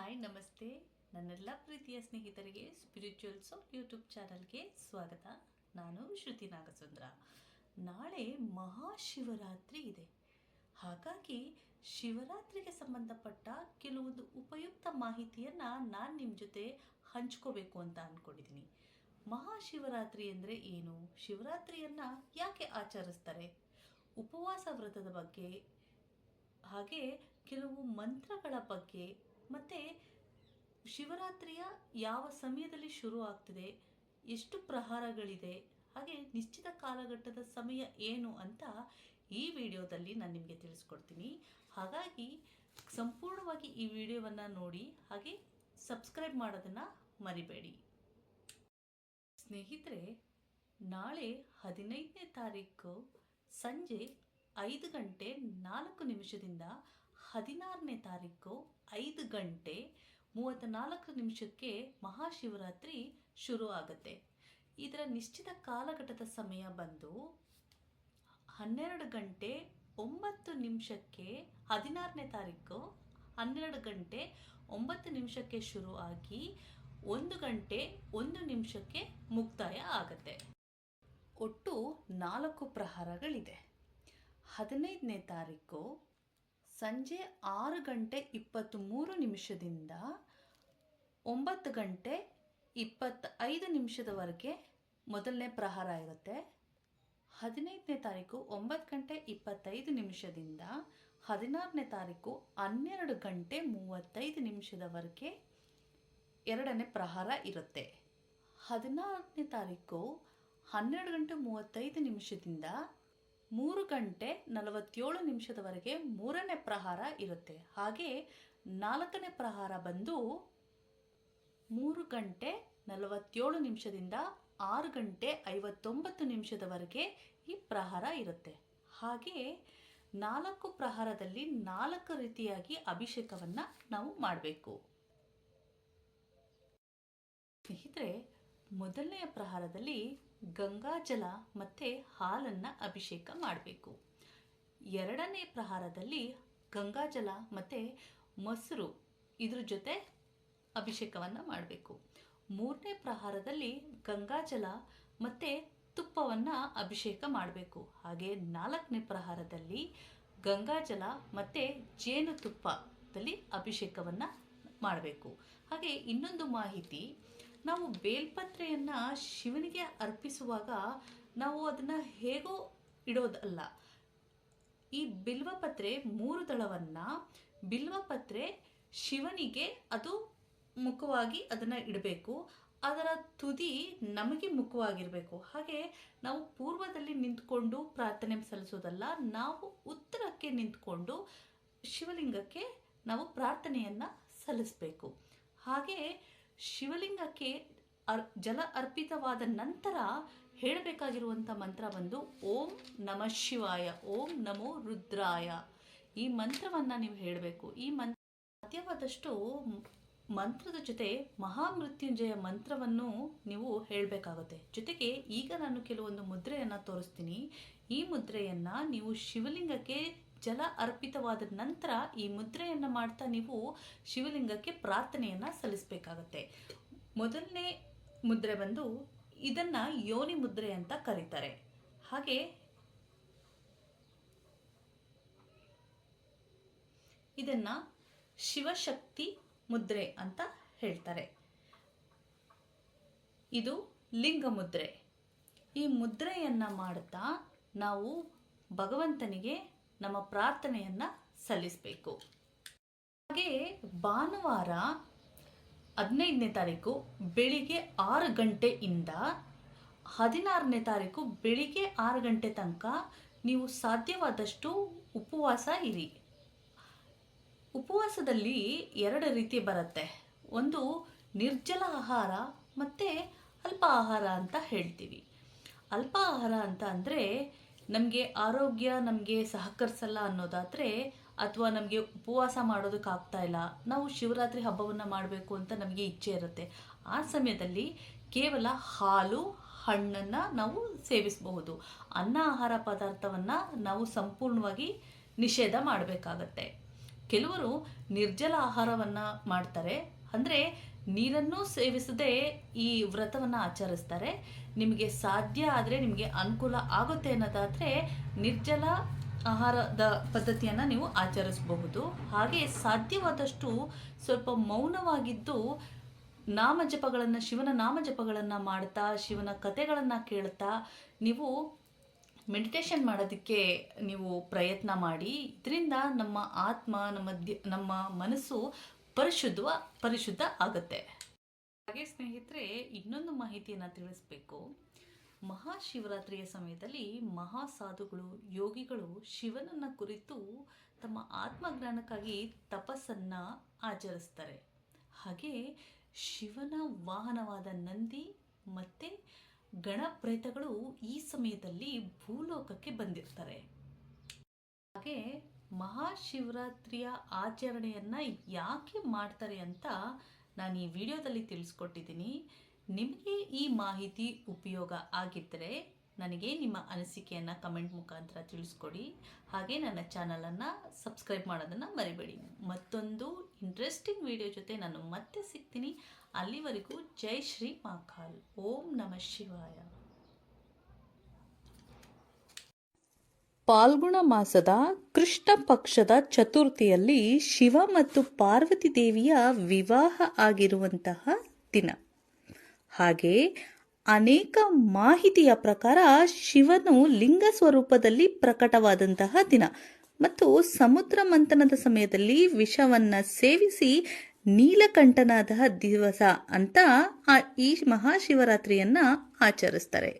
Hi ನಮಸ್ತೆ. ನನ್ನೆಲ್ಲ ಪ್ರೀತಿಯ ಸ್ನೇಹಿತರಿಗೆ ಸ್ಪಿರಿಚುವಲ್ ಸೋಲ್ ಯೂಟ್ಯೂಬ್ ಚಾನಲ್ಗೆ ಸ್ವಾಗತ. ನಾನು ಶ್ರುತಿ ನಾಗಸುಂದ್ರ. ನಾಳೆ ಮಹಾಶಿವರಾತ್ರಿ ಇದೆ. ಹಾಗಾಗಿ ಶಿವರಾತ್ರಿಗೆ ಸಂಬಂಧಪಟ್ಟ ಕೆಲವೊಂದು ಉಪಯುಕ್ತ ಮಾಹಿತಿಯನ್ನು ನಾನು ನಿಮ್ಮ ಜೊತೆ ಹಂಚ್ಕೋಬೇಕು ಅಂತ ಅಂದ್ಕೊಂಡಿದ್ದೀನಿ. ಮಹಾಶಿವರಾತ್ರಿ ಅಂದರೆ ಏನು? ಶಿವರಾತ್ರಿಯನ್ನು ಯಾಕೆ ಆಚರಿಸ್ತಾರೆ? ಉಪವಾಸ ವ್ರತದ ಬಗ್ಗೆ, ಹಾಗೆ ಕೆಲವು ಮಂತ್ರಗಳ ಬಗ್ಗೆ, ಮತ್ತು ಶಿವರಾತ್ರಿಯ ಯಾವ ಸಮಯದಲ್ಲಿ ಶುರು ಆಗ್ತದೆ, ಎಷ್ಟು ಪ್ರಹಾರಗಳಿದೆ, ಹಾಗೆ ನಿಶ್ಚಿತ ಕಾಲಘಟ್ಟದ ಸಮಯ ಏನು ಅಂತ ಈ ವಿಡಿಯೋದಲ್ಲಿ ನಾನು ನಿಮಗೆ ತಿಳಿಸ್ಕೊಡ್ತೀನಿ. ಹಾಗಾಗಿ ಸಂಪೂರ್ಣವಾಗಿ ಈ ವಿಡಿಯೋವನ್ನು ನೋಡಿ, ಹಾಗೆ ಸಬ್ಸ್ಕ್ರೈಬ್ ಮಾಡೋದನ್ನು ಮರಿಬೇಡಿ. ಸ್ನೇಹಿತರೆ, ನಾಳೆ 15ನೇ ತಾರೀಕು ಸಂಜೆ 5 ಗಂಟೆ 4 ನಿಮಿಷದಿಂದ 16ನೇ ತಾರೀಕು 5 ಗಂಟೆ 34 ನಿಮಿಷಕ್ಕೆ ಮಹಾಶಿವರಾತ್ರಿ ಶುರು ಆಗುತ್ತೆ. ಇದರ ನಿಶ್ಚಿತ ಕಾಲಘಟ್ಟದ ಸಮಯ ಬಂದು 12 ಗಂಟೆ 9 ನಿಮಿಷಕ್ಕೆ 16ನೇ ತಾರೀಕು 12 ಗಂಟೆ 9 ನಿಮಿಷಕ್ಕೆ ಶುರು ಆಗಿ 1 ಗಂಟೆ 1 ನಿಮಿಷಕ್ಕೆ ಮುಕ್ತಾಯ ಆಗುತ್ತೆ. ಒಟ್ಟು 4 ಪ್ರಹಾರಗಳಿದೆ. 15ನೇ ತಾರೀಕು ಸಂಜೆ 6 ಗಂಟೆ 23 ನಿಮಿಷದಿಂದ 9 ಗಂಟೆ 25 ನಿಮಿಷದವರೆಗೆ ಮೊದಲನೇ ಪ್ರಹಾರ ಇರುತ್ತೆ. 15ನೇ ತಾರೀಕು 9 ಗಂಟೆ 25 ನಿಮಿಷದಿಂದ 16ನೇ ತಾರೀಕು 12 ಗಂಟೆ 35 ನಿಮಿಷದವರೆಗೆ ಎರಡನೇ ಪ್ರಹಾರ ಇರುತ್ತೆ. 16ನೇ ತಾರೀಕು 12 ಗಂಟೆ 35 ನಿಮಿಷದಿಂದ 3 ಗಂಟೆ 47 ನಿಮಿಷದವರೆಗೆ ಮೂರನೇ ಪ್ರಹಾರ ಇರುತ್ತೆ. ಹಾಗೆ 4ನೇ ಪ್ರಹಾರ ಬಂದು 3 ಗಂಟೆ 47 ನಿಮಿಷದಿಂದ 6 ಗಂಟೆ 59 ನಿಮಿಷದವರೆಗೆ ಈ ಪ್ರಹಾರ ಇರುತ್ತೆ. ಹಾಗೆ 4 ಪ್ರಹಾರದಲ್ಲಿ 4 ರೀತಿಯಾಗಿ ಅಭಿಷೇಕವನ್ನು ನಾವು ಮಾಡಬೇಕು. ಸ್ನೇಹಿತರೆ, ಮೊದಲನೆಯ ಪ್ರಹಾರದಲ್ಲಿ ಗಂಗಾಜಲ ಮತ್ತು ಹಾಲನ್ನು ಅಭಿಷೇಕ ಮಾಡಬೇಕು. ಎರಡನೇ ಪ್ರಹಾರದಲ್ಲಿ ಗಂಗಾಜಲ ಮತ್ತು ಮೊಸರು ಇದ್ರ ಜೊತೆ ಅಭಿಷೇಕವನ್ನು ಮಾಡಬೇಕು. ಮೂರನೇ ಪ್ರಹಾರದಲ್ಲಿ ಗಂಗಾಜಲ ಮತ್ತು ತುಪ್ಪವನ್ನು ಅಭಿಷೇಕ ಮಾಡಬೇಕು. ಹಾಗೆ 4ನೇ ಪ್ರಹಾರದಲ್ಲಿ ಗಂಗಾಜಲ ಮತ್ತು ಜೇನುತುಪ್ಪದಲ್ಲಿ ಅಭಿಷೇಕವನ್ನು ಮಾಡಬೇಕು. ಹಾಗೆ ಇನ್ನೊಂದು ಮಾಹಿತಿ, ನಾವು ಬೇಲ್ಪತ್ರೆಯನ್ನು ಶಿವನಿಗೆ ಅರ್ಪಿಸುವಾಗ ನಾವು ಅದನ್ನು ಹೇಗೋ ಇಡೋದಲ್ಲ. ಈ ಬಿಲ್ವಪತ್ರೆ 3 ದಳವನ್ನು ಬಿಲ್ವಪತ್ರೆ ಶಿವನಿಗೆ ಅದು ಮುಖವಾಗಿ ಅದನ್ನು ಇಡಬೇಕು. ಅದರ ತುದಿ ನಮಗೆ ಮುಖವಾಗಿರಬೇಕು. ಹಾಗೆ ನಾವು ಪೂರ್ವದಲ್ಲಿ ನಿಂತ್ಕೊಂಡು ಪ್ರಾರ್ಥನೆ ಸಲ್ಲಿಸೋದಲ್ಲ, ನಾವು ಉತ್ತರಕ್ಕೆ ನಿಂತ್ಕೊಂಡು ಶಿವಲಿಂಗಕ್ಕೆ ನಾವು ಪ್ರಾರ್ಥನೆಯನ್ನು ಸಲ್ಲಿಸಬೇಕು. ಹಾಗೆ ಶಿವಲಿಂಗಕ್ಕೆ ಜಲ ಅರ್ಪಿತವಾದ ನಂತರ ಹೇಳಬೇಕಾಗಿರುವಂಥ ಮಂತ್ರ ಬಂದು ಓಂ ನಮಃ ಶಿವಾಯ, ಓಂ ನಮೋ ರುದ್ರಾಯ. ಈ ಮಂತ್ರವನ್ನು ನೀವು ಹೇಳಬೇಕು. ಈ ಮಂತ್ರ ಸಾಧ್ಯವಾದಷ್ಟು ಮಂತ್ರದ ಜೊತೆ ಮಹಾಮೃತ್ಯುಂಜಯ ಮಂತ್ರವನ್ನು ನೀವು ಹೇಳಬೇಕಾಗುತ್ತೆ. ಜೊತೆಗೆ ಈಗ ನಾನು ಕೆಲವೊಂದು ಮುದ್ರೆಯನ್ನು ತೋರಿಸ್ತೀನಿ. ಈ ಮುದ್ರೆಯನ್ನು ನೀವು ಶಿವಲಿಂಗಕ್ಕೆ ಜಲ ಅರ್ಪಿತವಾದ ನಂತರ ಈ ಮುದ್ರೆಯನ್ನು ಮಾಡ್ತಾ ನೀವು ಶಿವಲಿಂಗಕ್ಕೆ ಪ್ರಾರ್ಥನೆಯನ್ನು ಸಲ್ಲಿಸಬೇಕಾಗತ್ತೆ. ಮೊದಲನೇ ಮುದ್ರೆ ಬಂದು ಇದನ್ನು ಯೋನಿ ಮುದ್ರೆ ಅಂತ ಕರೀತಾರೆ. ಹಾಗೆ ಇದನ್ನು ಶಿವಶಕ್ತಿ ಮುದ್ರೆ ಅಂತ ಹೇಳ್ತಾರೆ. ಇದು ಲಿಂಗ ಮುದ್ರೆ. ಈ ಮುದ್ರೆಯನ್ನು ಮಾಡ್ತಾ ನಾವು ಭಗವಂತನಿಗೆ ನಮ್ಮ ಪ್ರಾರ್ಥನೆಯನ್ನು ಸಲ್ಲಿಸಬೇಕು. ಹಾಗೆ ಭಾನುವಾರ 15ನೇ ತಾರೀಕು ಬೆಳಿಗ್ಗೆ 6 ಗಂಟೆಯಿಂದ 16ನೇ ತಾರೀಕು ಬೆಳಿಗ್ಗೆ 6 ಗಂಟೆ ತನಕ ನೀವು ಸಾಧ್ಯವಾದಷ್ಟು ಉಪವಾಸ ಇರಿ. ಉಪವಾಸದಲ್ಲಿ 2 ರೀತಿ ಬರುತ್ತೆ. ಒಂದು ನಿರ್ಜಲ ಆಹಾರ ಮತ್ತು ಅಲ್ಪ ಆಹಾರ ಅಂತ ಹೇಳ್ತೀವಿ. ಅಲ್ಪ ಆಹಾರ ಅಂತ ಅಂದರೆ ನಮಗೆ ಆರೋಗ್ಯ ನಮಗೆ ಸಹಕರಿಸಲ್ಲ ಅನ್ನೋದಾದರೆ, ಅಥವಾ ನಮಗೆ ಉಪವಾಸ ಮಾಡೋದಕ್ಕಾಗ್ತಾ ಇಲ್ಲ, ನಾವು ಶಿವರಾತ್ರಿ ಹಬ್ಬವನ್ನು ಮಾಡಬೇಕು ಅಂತ ನಮಗೆ ಇಚ್ಛೆ ಇರುತ್ತೆ, ಆ ಸಮಯದಲ್ಲಿ ಕೇವಲ ಹಾಲು ಹಣ್ಣನ್ನು ನಾವು ಸೇವಿಸಬಹುದು. ಅನ್ನ ಆಹಾರ ಪದಾರ್ಥವನ್ನು ನಾವು ಸಂಪೂರ್ಣವಾಗಿ ನಿಷೇಧ ಮಾಡಬೇಕಾಗತ್ತೆ. ಕೆಲವರು ನಿರ್ಜಲ ಆಹಾರವನ್ನು ಮಾಡ್ತಾರೆ, ಅಂದರೆ ನೀರನ್ನು ಸೇವಿಸದೆ ಈ ವ್ರತವನ್ನು ಆಚರಿಸ್ತಾರೆ. ನಿಮಗೆ ಸಾಧ್ಯ ಆದರೆ, ನಿಮಗೆ ಅನುಕೂಲ ಆಗುತ್ತೆ ಅನ್ನೋದಾದರೆ ನಿರ್ಜಲ ಆಹಾರದ ಪದ್ಧತಿಯನ್ನು ನೀವು ಆಚರಿಸಬಹುದು. ಹಾಗೆ ಸಾಧ್ಯವಾದಷ್ಟು ಸ್ವಲ್ಪ ಮೌನವಾಗಿದ್ದು ನಾಮಜಪಗಳನ್ನು, ಶಿವನ ನಾಮಜಪಗಳನ್ನು ಮಾಡ್ತಾ, ಶಿವನ ಕಥೆಗಳನ್ನು ಕೇಳ್ತಾ ನೀವು ಮೆಡಿಟೇಷನ್ ಮಾಡೋದಕ್ಕೆ ನೀವು ಪ್ರಯತ್ನ ಮಾಡಿ. ಇದರಿಂದ ನಮ್ಮ ಆತ್ಮ, ನಮ್ಮ ಮನಸ್ಸು ಪರಿಶುದ್ಧ ಆಗುತ್ತೆ. ಹಾಗೆ ಸ್ನೇಹಿತರೆ, ಇನ್ನೊಂದು ಮಾಹಿತಿಯನ್ನು ತಿಳಿಸ್ಬೇಕು. ಮಹಾಶಿವರಾತ್ರಿಯ ಸಮಯದಲ್ಲಿ ಮಹಾಸಾಧುಗಳು, ಯೋಗಿಗಳು ಶಿವನನ್ನ ಕುರಿತು ತಮ್ಮ ಆತ್ಮಜ್ಞಾನಕ್ಕಾಗಿ ತಪಸ್ಸನ್ನು ಆಚರಿಸ್ತಾರೆ. ಹಾಗೆ ಶಿವನ ವಾಹನವಾದ ನಂದಿ ಮತ್ತು ಗಣಪ್ರೇತಗಳು ಈ ಸಮಯದಲ್ಲಿ ಭೂಲೋಕಕ್ಕೆ ಬಂದಿರ್ತಾರೆ. ಹಾಗೆ ಮಹಾಶಿವರಾತ್ರಿಯ ಆಚರಣೆಯನ್ನು ಯಾಕೆ ಮಾಡ್ತಾರೆ ಅಂತ ನಾನು ಈ ವಿಡಿಯೋದಲ್ಲಿ ತಿಳಿಸ್ಕೊಟ್ಟಿದ್ದೀನಿ. ನಿಮಗೆ ಈ ಮಾಹಿತಿ ಉಪಯೋಗ ಆಗಿದ್ದರೆ ನನಗೆ ನಿಮ್ಮ ಅನಿಸಿಕೆಯನ್ನು ಕಮೆಂಟ್ ಮುಖಾಂತರ ತಿಳಿಸ್ಕೊಡಿ. ಹಾಗೆ ನನ್ನ ಚಾನಲನ್ನು ಸಬ್ಸ್ಕ್ರೈಬ್ ಮಾಡೋದನ್ನು ಮರಿಬೇಡಿ. ಮತ್ತೊಂದು ಇಂಟ್ರೆಸ್ಟಿಂಗ್ ವಿಡಿಯೋ ಜೊತೆ ನಾನು ಮತ್ತೆ ಸಿಗ್ತೀನಿ. ಅಲ್ಲಿವರೆಗೂ ಜೈ ಶ್ರೀ ಮಹಾಕಾಲ್. ಓಂ ನಮಃ ಶಿವಾಯ. ಪಾಲ್ಗುಣ ಮಾಸದ ಕೃಷ್ಣ ಪಕ್ಷದ ಚತುರ್ಥಿಯಲ್ಲಿ ಶಿವ ಮತ್ತು ಪಾರ್ವತಿ ದೇವಿಯ ವಿವಾಹ ಆಗಿರುವಂತಹ ದಿನ. ಹಾಗೆ ಅನೇಕ ಮಾಹಿತಿಯ ಪ್ರಕಾರ ಶಿವನು ಲಿಂಗ ಸ್ವರೂಪದಲ್ಲಿ ಪ್ರಕಟವಾದಂತಹ ದಿನ ಮತ್ತು ಸಮುದ್ರ ಮಂಥನದ ಸಮಯದಲ್ಲಿ ವಿಷವನ್ನ ಸೇವಿಸಿ ನೀಲಕಂಠನಾದ ದಿವಸ ಅಂತ ಈ ಮಹಾಶಿವರಾತ್ರಿಯನ್ನ ಆಚರಿಸ್ತಾರೆ.